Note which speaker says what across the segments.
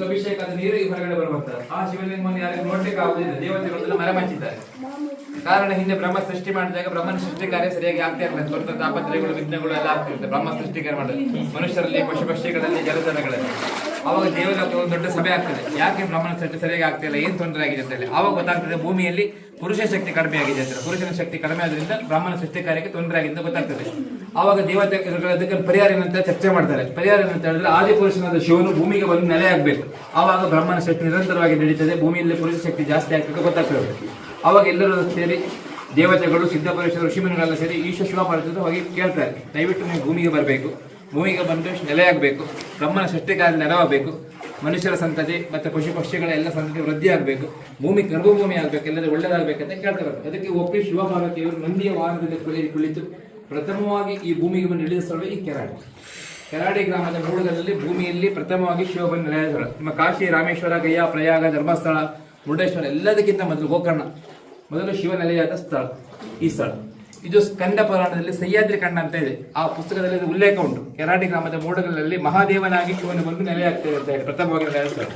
Speaker 1: ಅಭಿಷೇಕ ಆದ ನೀರು ಹೊರಗಡೆ ಬರುವಂತದ್ದು. ಆ ಶಿವಲಿಂಗವನ್ನು ಯಾರಿಗೂ ನೋಡ್ಲಿಕ್ಕೆ ಆಗುದಿಲ್ಲ, ದೇವತೆಗಳನ್ನೆಲ್ಲ ಮರೆಮಾಚಿದ್ದಾರೆ. ಕಾರಣ ಹಿಂದೆ ಬ್ರಹ್ಮ ಸೃಷ್ಟಿ ಮಾಡಿದಾಗ ಬ್ರಹ್ಮನ ಸೃಷ್ಟಿ ಕಾರ್ಯ ಸರಿಯಾಗಿ ಆಗ್ತಾ ಇರಲಿಲ್ಲ. ಸ್ವಲ್ಪ ತಾಪತ್ರಯಗಳು ವಿಘ್ನಗಳು ಎಲ್ಲ ಆಗ್ತಿರುತ್ತೆ ಬ್ರಹ್ಮ ಸೃಷ್ಟಿ ಕಾರ್ಯ ಮಾಡಿದ್ರೆ, ಮನುಷ್ಯರಲ್ಲಿ ಪಶು ಪಕ್ಷಿಗಳಲ್ಲಿ ಜಲಚರಗಳಲ್ಲಿ. ಅವಾಗ ದೇವರ ಒಂದು ದೊಡ್ಡ ಸಭೆ ಆಗ್ತದೆ, ಯಾಕೆ ಬ್ರಹ್ಮನ ಸೃಷ್ಟಿ ಸರಿಯಾಗಿ ಆಗ್ತಿಲ್ಲ, ಏನ್ ತೊಂದರೆ ಆಗಿದೆ ಅಂತ ಹೇಳಿ. ಅವಾಗ ಗೊತ್ತಾಗ್ತದೆ ಭೂಮಿಯಲ್ಲಿ ಪುರುಷ ಶಕ್ತಿ ಕಡಿಮೆ ಆಗಿದೆ ಅಂತ. ಪುರುಷನ ಶಕ್ತಿ ಕಡಿಮೆ ಆದ್ರಿಂದ ಬ್ರಹ್ಮನ ಸೃಷ್ಟಿ ಕಾರ್ಯಕ್ಕೆ ತೊಂದರೆ ಆಗಿದೆ ಅಂತ ಗೊತ್ತಾಗ್ತದೆ. ಆವಾಗ ದೇವತೆಗಳು ಅದಕ್ಕೆ ಪರಿಹಾರ ಏನಂತ ಚರ್ಚೆ ಮಾಡ್ತಾರೆ. ಪರಿಹಾರ ಏನಂತ ಹೇಳಿದ್ರೆ ಆದಿಪುರುಷನಾದ ಶಿವನು ಭೂಮಿಗೆ ಬಂದು ನೆಲೆ ಆಗ್ಬೇಕು. ಆವಾಗ ಬ್ರಹ್ಮನ ಶಕ್ತಿ ನಿರಂತರವಾಗಿ ನಡೀತದೆ, ಭೂಮಿಯಲ್ಲಿ ಪುರುಷ ಶಕ್ತಿ ಜಾಸ್ತಿ ಆಗ್ತದೆ ಗೊತ್ತಾಗ್ತದೆ. ಅವಾಗ ಎಲ್ಲರೂ ಸೇರಿ ದೇವತೆಗಳು, ಸಿದ್ಧಪುರುಷರು, ಋಷಿಮುನಿಗಳೆಲ್ಲ ಸೇರಿ ಈಶ್ವರ ಶಿವಪಾರ್ವತಿ ಹೋಗಿ ಕೇಳ್ತಾರೆ, ದಯವಿಟ್ಟು ನೀವು ಭೂಮಿಗೆ ಬರಬೇಕು, ಭೂಮಿಗೆ ಬಂದು ನೆಲೆಯಾಗಬೇಕು, ಬ್ರಹ್ಮನ ಸೃಷ್ಟಿ ಕಾರ್ಯ ನೆರವಾಗಬೇಕು, ಮನುಷ್ಯರ ಸಂತತಿ ಮತ್ತು ಪಶು ಪಕ್ಷಿಗಳ ಎಲ್ಲ ಸಂತತಿ ವೃದ್ಧಿ ಆಗಬೇಕು, ಭೂಮಿ ಗರ್ಭಭೂಮಿ ಆಗಬೇಕು, ಎಲ್ಲರೂ ಒಳ್ಳೆಯದಾಗಬೇಕಂತ ಕೇಳ್ತಾರೆ. ಅದಕ್ಕೆ ಒಪ್ಪಿ ಶಿವಪಾರ್ವತಿಯವರು ನಂದಿಯ ವಾಹನದಲ್ಲಿ ಕುಳಿತು ಪ್ರಥಮವಾಗಿ ಈ ಭೂಮಿಗೆ ಬಂದು ಇಳಿದ ಸ್ಥಳ ಈ ಕೆರಾಡಿ ಗ್ರಾಮದ ಮೂಡಗದಲ್ಲಿ ಭೂಮಿಯಲ್ಲಿ ಪ್ರಥಮವಾಗಿ ಶಿವ ಬಂದು ನೆಲೆಯ ಸ್ಥಳ. ನಿಮ್ಮ ಕಾಶಿ, ರಾಮೇಶ್ವರ, ಗಯಾ, ಪ್ರಯಾಗ, ಧರ್ಮಸ್ಥಳ, ಮುರುಡೇಶ್ವರ ಎಲ್ಲದಕ್ಕಿಂತ ಮೊದಲು ಗೋಕರ್ಣ ಮೊದಲು ಶಿವ ನೆಲೆಯಾದ ಸ್ಥಳ ಈ ಸ್ಥಳ. ಇದು ಸ್ಕಂದ ಪುರಾಣದಲ್ಲಿ ಸಹ್ಯಾದ್ರಿ ಕಂಡ ಅಂತ ಇದೆ, ಆ ಪುಸ್ತಕದಲ್ಲಿ ಉಲ್ಲೇಖ ಉಂಟು. ಕೆರಾಡಿ ಗ್ರಾಮದ ಮೂಡಗಲಲ್ಲಿ ಮಹಾದೇವನಾಗಿ ಶಿವನ ಬಂದು ನೆಲೆಯಾಗ್ತದೆ ಅಂತ ಹೇಳಿ ಪ್ರಥಮವಾಗಿ ನೆಲೆಯಾದ ಸ್ಥಳ.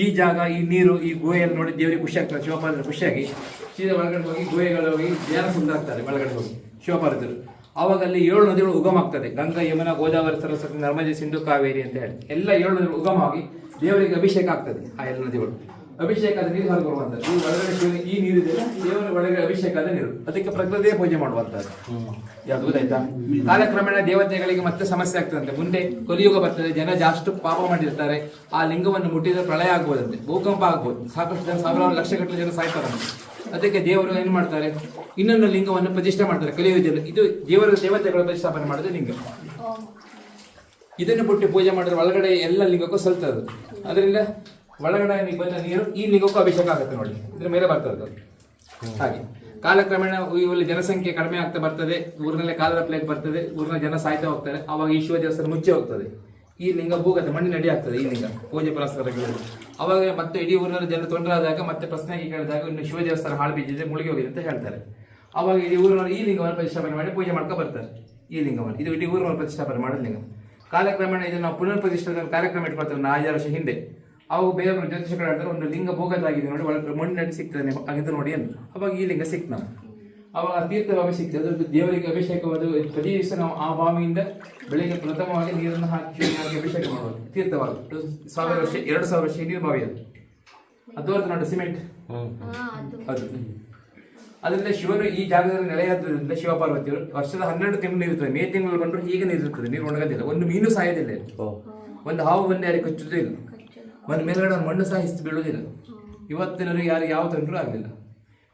Speaker 1: ಈ ಜಾಗ, ಈ ನೀರು, ಈ ಗುಹೆಯನ್ನು ನೋಡಿ ದೇವರಿಗೆ ಖುಷಿ ಆಗ್ತದೆ. ಶಿವಪಾರ್ವತಿ ಖುಷಿಯಾಗಿ ಸೀದಾ ಒಳಗಡೆ ಹೋಗಿ ಗುಹೆಗಳು ಹೋಗಿ ಧ್ಯಾನ ಸುಂದಾಗ್ತಾರೆ. ಒಳಗಡೆ ಹೋಗಿ ಶಿವಪಾರ್ವತಿಯರು ಆವಾಗ ಅಲ್ಲಿ 7 ನದಿಗಳು ಉಗಮ ಆಗ್ತದೆ. ಗಂಗಾ, ಯಮುನಾ, ಗೋದಾವರಿ, ಸರಸ್ವತಿ, ನರ್ಮದೆ, ಸಿಂಧು, ಕಾವೇರಿ ಅಂತ ಹೇಳಿ ಎಲ್ಲ 7 ನದಿಗಳು ಉಗಮವಾಗಿ ದೇವರಿಗೆ ಅಭಿಷೇಕ ಆಗ್ತದೆ. ಆ ಎಲ್ಲ ನದಿಗಳು ಅಭಿಷೇಕ ಆದ ನೀರು ಹೊರಗೆ ಬರುವಂತದ್ದು. ಈ ಒಳಗಡೆ ಈ ನೀರು ಇದೆಯಲ್ಲ, ದೇವರ ಒಳಗಡೆ ಅಭಿಷೇಕ ಆದ ನೀರು, ಅದಕ್ಕೆ ಪ್ರಕೃತಿಯೇ ಪೂಜೆ ಮಾಡುವಂತದ್ದು. ಯಾವ್ದು ಗೊತ್ತಾಯ್ತಾ? ಕಾಲಕ್ರಮೇಣ ದೇವತೆಗಳಿಗೆ ಮತ್ತೆ ಸಮಸ್ಯೆ ಆಗ್ತದಂತೆ. ಮುಂದೆ ಕಲಿಯುಗ ಬರ್ತದೆ, ಜನ ಜಾಸ್ತಿ ಪಾಪ ಮಾಡಿರ್ತಾರೆ, ಆ ಲಿಂಗವನ್ನು ಮುಟ್ಟಿದ್ರೆ ಪ್ರಳಯ ಆಗ್ಬೋದಂತೆ, ಭೂಕಂಪ ಆಗ್ಬೋದು, ಸಾಕಷ್ಟು ಜನ ಸಾವಿರಾರು ಲಕ್ಷಗಟ್ಟಲೆ ಜನ ಸಾಯ್ತಾರಂತೆ. ಅದಕ್ಕೆ ದೇವರು ಏನ್ ಮಾಡ್ತಾರೆ, ಇನ್ನೊಂದು ಲಿಂಗವನ್ನು ಪ್ರತಿಷ್ಠೆ ಮಾಡ್ತಾರೆ ಕಲಿಯುಗದಲ್ಲಿ. ಇದು ದೇವತೆಗಳ ಪ್ರತಿಷ್ಠಾಪನೆ ಮಾಡಿದ ಲಿಂಗ. ಇದನ್ನು ಬಿಟ್ಟು ಪೂಜೆ ಮಾಡಿದ್ರೆ ಒಳಗಡೆ ಎಲ್ಲ ಲಿಂಗಕ್ಕೂ ಸಲ್ತದೆ. ಅದರಿಂದ ಒಳಗಡೆ ಬಂದ ನೀರು ಈ ಲಿಂಗಕ್ಕೂ ಅಭಿಷೇಕ ಆಗುತ್ತೆ ನೋಡಿ, ಇದ್ರ ಮೇಲೆ ಬರ್ತದೆ. ಹಾಗೆ ಕಾಲಕ್ರಮೇಣ ಇಲ್ಲಿ ಜನಸಂಖ್ಯೆ ಕಡಿಮೆ ಆಗ್ತಾ ಬರ್ತದೆ, ಊರಿನಲ್ಲೇ ಕಾಲದ ಪ್ಲೇಟ್ ಬರ್ತದೆ, ಊರಿನ ಜನ ಸಾಯ್ತಾ ಹೋಗ್ತಾರೆ. ಅವಾಗ ಈ ಶಿವ ದೇವಸ್ಥಾನ ಮುಚ್ಚಿ ಹೋಗ್ತದೆ, ಈ ಲಿಂಗ ಭೂಗತ ಮಣ್ಣಿನ ಅಡಿ ಆಗ್ತದೆ. ಈ ಲಿಂಗ ಪೂಜೆ ಪುರಸ್ಕಾರಗಳು ಅವಾಗ ಮತ್ತೆ ಇಡೀ ಊರಿನ ಜನ ತೊಂದರೆ ಆದಾಗ ಮತ್ತೆ ಪ್ರಶ್ನೆಗೆ ಕೇಳಿದಾಗ ಇನ್ನು ಶಿವ ದೇವಸ್ಥಾನ ಹಾಳು ಬಿದ್ದಿದೆ, ಮುಳುಗಿ ಹೋಗಿದೆ ಅಂತ ಹೇಳ್ತಾರೆ. ಅವಾಗ ಇಡೀ ಊರಿನವರು ಈ ಲಿಂಗವನ್ನು ಪ್ರತಿಷ್ಠಾಪನೆ ಮಾಡಿ ಪೂಜೆ ಮಾಡ್ಕೊ ಬರ್ತಾರೆ. ಈ ಲಿಂಗವನ್ನು ಇದು ಇಡೀ ಊರಿನವರು ಪ್ರತಿಷ್ಠಾಪನೆ ಮಾಡಿದ ಲಿಂಗ. ಕಾಲಕ್ರಮೇಣ ಇದನ್ನು ನಾವು ಪುನರ್ ಪ್ರತಿಷ್ಠಾಪನೆ ಕಾರ್ಯಕ್ರಮ ಇಟ್ಕೊಳ್ತೇವೆ 4000 ವರ್ಷ ಹಿಂದೆ. ಅವು ಬೇರೆ ಜ್ಯೋತಿಷಗಳು ಹೇಳ್ತಾರೆ, ಒಂದು ಲಿಂಗ ಭೂಗತಾಗಿದೆ ನೋಡಿ, ಒಳಗೆ ಮಣ್ಣಿನಡಿ ಸಿಗ್ತದೆ ಆಗಿದ್ದು ನೋಡಿ ಅಂತ. ಅವಾಗ ಈ ಲಿಂಗ ಸಿಕ್ತು ನಾವು. ಅವಾಗ ತೀರ್ಥಭಾವಿ ಸಿಗ್ತದೆ, ಅದ್ರದ್ದು ದೇವರಿಗೆ ಅಭಿಷೇಕವಾದ ಪ್ರತಿ ದಿವಸ ನಾವು ಆ ಬಾವಿಯಿಂದ ಬೆಳಿಗ್ಗೆ ಪ್ರಥಮವಾಗಿ ನೀರನ್ನು ಹಾಕಿ ಅಭಿಷೇಕ ಮಾಡುವುದು. ತೀರ್ಥಭಾವಿ 1000 ವರ್ಷ 2000 ವರ್ಷ ನೀರು ಬಾವಿ ಅದು ತೋರ್ತು ನೋಡಿ, ಸಿಮೆಂಟ್ ಅದು. ಅದರಿಂದ ಶಿವನು ಈ ಜಾಗದಲ್ಲಿ ನೆಲೆಯಾದ್ರಿಂದ ಶಿವಪಾರ್ವತಿಯವರು ವರ್ಷದ 12 ತಿಂಗಳು ನೀರುತ್ತದೆ. ಮೇ ತಿಂಗಳು ಬಂದರೂ ಈಗ ನೀರಿರ್ತದೆ, ನೀರು ಒಣಗೋದಿಲ್ಲ. ಒಂದು ಮೀನು ಸಾಯೋದಿಲ್ಲ, ಒಂದು ಹಾವು ಬಂದು ಯಾರಿಗೆ ಕಚ್ಚುವುದಿಲ್ಲ, ಒಂದು ಮೇಲ್ಗಡೆ ಒಂದು ಮಣ್ಣು ಸಹ ಹಿಸ್ತು ಬೀಳುವುದಿಲ್ಲ. ಇವತ್ತಿನವರೆಗೆ ಯಾರಿಗೆ ಯಾವ ತೊಂದರೂ ಆಗಲಿಲ್ಲ.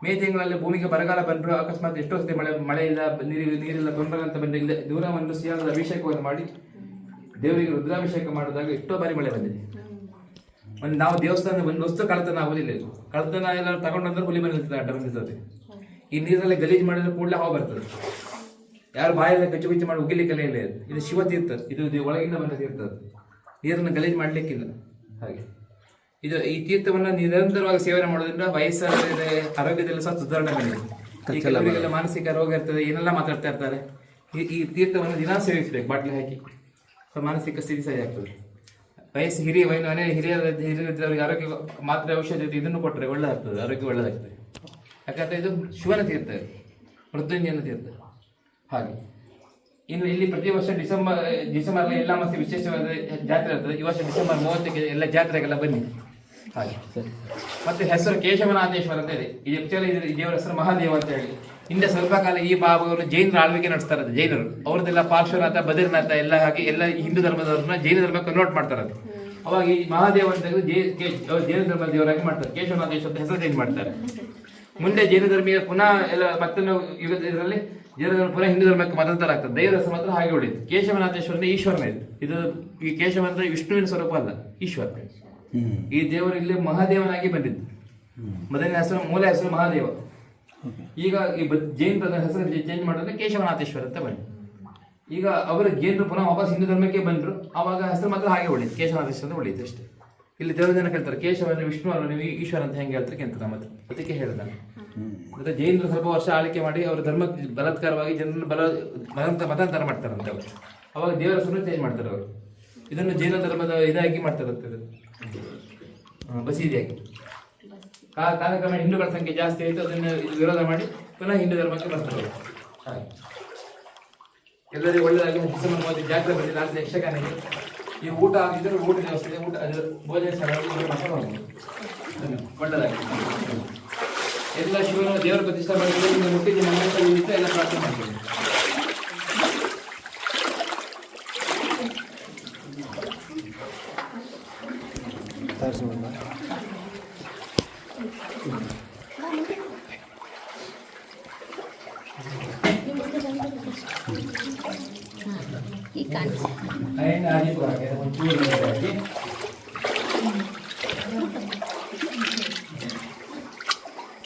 Speaker 1: ಮೇ ತಿಂಗಳಲ್ಲಿ ಭೂಮಿಗೆ ಬರಗಾಲ ಬಂದರೂ ಅಕಸ್ಮಾತ್ ಎಷ್ಟೋ ಸತಿ ಮಳೆ ಇಲ್ಲ, ನೀರಿಲ್ಲ, ತೊಂದರೆ ಅಂತ ಬಂದ ಇಲ್ಲ, ದೂರ ಒಂದು ಸಿಯಾದ ಅಭಿಷೇಕವನ್ನು ಮಾಡಿ ದೇವರಿಗೆ ರುದ್ರಾಭಿಷೇಕ ಮಾಡಿದಾಗ ಎಷ್ಟೋ ಬಾರಿ ಮಳೆ ಬಂದಿದೆ. ಒಂದು ನಾವು ದೇವಸ್ಥಾನದ ಒಂದು ವಸ್ತು ಕಳ್ತನ ಆಗುದಿಲ್ಲ. ಕಳ್ತನ ಎಲ್ಲ ತಗೊಂಡ್ರೆ ಹುಲಿ ಬಂದಿರ್ತದೆ, ಅಡ್ಡ ಬಂದಿರ್ತದೆ. ಈ ನೀರೆಲ್ಲ ಗಲೀಜು ಮಾಡಿದ್ರೆ ಕೂಡಲೇ ಹಾವು ಬರ್ತದೆ. ಯಾರು ಬಾಯೆಲ್ಲ ಗಚ್ಚು ಮಾಡಿ ಉಗಿಲಿಕ್ಕೆಲ್ಲ ಇಲ್ಲ. ಇದು ಶಿವ ತೀರ್ಥ, ಇದು ಒಳಗಿಂದ ಬಂದ ತೀರ್ಥ. ನೀರನ್ನು ಗಲೀಜು ಮಾಡ್ಲಿಕ್ಕಿಲ್ಲ. ಹಾಗೆ ಇದು ಈ ತೀರ್ಥವನ್ನು ನಿರಂತರವಾಗಿ ಸೇವನೆ ಮಾಡೋದ್ರಿಂದ ವಯಸ್ಸಾದ ಆರೋಗ್ಯದಲ್ಲಿ ಸಹ ಸುಧಾರಣೆ ಬಂದಿದೆ. ಈ ಕೆಲವರಿಗೆಲ್ಲ ಮಾನಸಿಕ ರೋಗ ಇರ್ತದೆ, ಏನೆಲ್ಲ ಮಾತಾಡ್ತಾ ಇರ್ತಾರೆ. ಈ ತೀರ್ಥವನ್ನು ದಿನ ಸೇವಿಸಬೇಕು ಬಾಟ್ಲಿ ಹಾಕಿ, ಮಾನಸಿಕ ಸ್ಥಿತಿ ಸರಿ ಆಗ್ತದೆ. ವಯಸ್ಸು ಹಿರಿಯರವರಿಗೆ ಆರೋಗ್ಯ ಮಾತ್ರ ಔಷಧಿ ಇದನ್ನು ಕೊಟ್ಟರೆ ಒಳ್ಳೆದಾಗ್ತದೆ, ಆರೋಗ್ಯ ಒಳ್ಳೆದಾಗ್ತದೆ. ಯಾಕಂದ್ರೆ ಇದು ಶಿವನ ತೀರ್ಥ, ಮೃತ್ಯುಂಜಯನ ತೀರ್ಥ. ಹಾಗೆ ಇನ್ನು ಇಲ್ಲಿ ಪ್ರತಿ ವರ್ಷ ಡಿಸೆಂಬರ್ ಎಲ್ಲ ಮತ್ತೆ ವಿಶೇಷವಾದ ಜಾತ್ರೆ ಇರ್ತದೆ. ಈ ವರ್ಷ ಡಿಸೆಂಬರ್ 30ಕ್ಕೆ ಎಲ್ಲ ಜಾತ್ರೆಗೆಲ್ಲ ಬನ್ನಿ. ಹಾಗೆ ಮತ್ತೆ ಹೆಸರು ಕೇಶವನಾಥೇಶ್ವರ ಅಂತ ಇದೆ. ಈ ಆಕ್ಚುಲಿ ಈ ದೇವರ ಹೆಸರು ಮಹಾದೇವ ಅಂತ ಹೇಳಿ. ಹಿಂದೆ ಸ್ವಲ್ಪ ಕಾಲ ಈ ಭಾಗವನ್ನು ಜೈನರ ಆಳ್ವಿಕೆ ನಡೆಸ್ತಾರೆ. ಜೈನರು ಅವ್ರದ್ದೆಲ್ಲ ಪಾರ್ಶ್ವನಾಥ, ಬದ್ರಿನಾಥ ಎಲ್ಲ ಹಾಕಿ ಎಲ್ಲ ಹಿಂದೂ ಧರ್ಮದವ್ರನ್ನ ಜೈನ ಧರ್ಮ ಕನ್ವರ್ಟ್ ಮಾಡ್ತಾರೆ. ಅವಾಗ ಈ ಮಹಾದೇವ ಅಂತ ಜೈನ ಧರ್ಮ ದೇವರಾಗಿ ಮಾಡ್ತಾರೆ. ಕೇಶವನಾಥೇಶ್ವರ ಹೆಸರು ಚೇಂಜ್ ಮಾಡ್ತಾರೆ. ಮುಂದೆ ಜೈನ ಧರ್ಮೀಯ ಪುನಃ ಎಲ್ಲ ಮತ್ತೊಂದು ಯುಗದ ಇದರಲ್ಲಿ ಜೈನ ಧರ್ಮ ಪುನಃ ಹಿಂದೂ ಧರ್ಮಕ್ಕೆ ಮತಾಂತರ ಆಗ್ತದೆ. ದೇವರ ಹೆಸರು ಮಾತ್ರ ಹಾಗೆ ಉಳಿತು. ಕೇಶವನಾಥೇಶ್ವರನ ಈಶ್ವರನ ಇದು ಈ ಕೇಶವ ಅಂದ್ರೆ ವಿಷ್ಣುವಿನ ಸ್ವರೂಪ ಅಲ್ಲ, ಈಶ್ವರ. ಈ ದೇವರು ಇಲ್ಲಿ ಮಹಾದೇವನಾಗಿ ಬಂದಿದ್ದು. ಮೊದಲನೇ ಹೆಸರು, ಮೂಲ ಹೆಸರು ಮಹಾದೇವ. ಈಗ ಈ ಜೈನ ಹೆಸರು ಚೇಂಜ್ ಮಾಡಿದ್ರೆ ಕೇಶವನಾಥೇಶ್ವರ ಅಂತ ಬಂತು. ಈಗ ಅವರು ಜೈನರು ಪುನಃ ವಾಪಸ್ ಹಿಂದೂ ಧರ್ಮಕ್ಕೆ ಬಂದ್ರು. ಅವಾಗ ಹೆಸರು ಮಾತ್ರ ಹಾಗೆ ಉಳಿತು, ಕೇಶವನಾಥೇಶ್ವರ ಅಂತ ಉಳಿತು ಅಷ್ಟೇ. ಇಲ್ಲಿ ಕೆಲವು ಜನ ಕೇಳ್ತಾರೆ ಕೇಶವ ಅಂದ್ರೆ ವಿಷ್ಣು ಅಲ್ಲ, ನೀವು ಈಶ್ವರ ಅಂತ ಹೆಂಗೆ ಹೇಳ್ತಾರೆ ಅಂತ ನಮ್ಮ ಹತ್ರ. ಅದಕ್ಕೆ ಹೇಳಿದ ನಾನು. ಮತ್ತೆ ಜೈನರು ಸ್ವಲ್ಪ ವರ್ಷ ಆಳ್ವಿಕೆ ಮಾಡಿ ಅವರು ಧರ್ಮ ಬಲಾತ್ಕಾರವಾಗಿ ಜನರನ್ನು ಮತಾಂತರ ಮಾಡ್ತಾರಂತೆ ಅವರು. ಅವಾಗ ದೇವರ ಹೆಸರನ್ನು ಚೇಂಜ್ ಮಾಡ್ತಾರೆ ಅವರು. ಇದನ್ನು ಜೈನ ಧರ್ಮದ ಇದಾಗಿ ಮಾಡ್ತಾರಂತೆ, ಬಸೀದಿಯಾಗಿ. ಕಾಲಕ್ರಮೇಣ ಹಿಂದೂಗಳ ಸಂಖ್ಯೆ ಜಾಸ್ತಿ ಆಯಿತು, ಅದನ್ನು ವಿರೋಧ ಮಾಡಿ ಪುನಃ ಹಿಂದೂ ಧರ್ಮಕ್ಕೆ ಬರ್ತಾರೆ. ಹಾಗೆ ಎಲ್ಲರಿಗೂ ಒಳ್ಳೆಯದಾಗಿ ಡಿಸೆಂಬರ್ 30 ಜಾತ್ರೆ ಬಂದಿದೆ. ನಾಲ್ಕು ಯಕ್ಷಗಾನಿಗೆ ಈ ಊಟ ಆಗಿದ್ದರೆ ಊಟ ವ್ಯವಸ್ಥೆ ಇದೆ, ಊಟ ಅದು ಭೋಜನ ಒಳ್ಳೆಯದಾಗಿ ಎಲ್ಲ ಶಿವನ ದೇವರ ಪ್ರತಿಷ್ಠೆ ಮಾಡಿದ್ರೆ ಮುಟ್ಟಿದ್ದು ಮನೆಯಿಂದ ಎಲ್ಲ ಪ್ರಾರ್ಥನೆ ಮಾಡ್ತೀವಿ.
Speaker 2: ಈ ಕಾಣಿಸಿ
Speaker 1: ಆಯ್ತು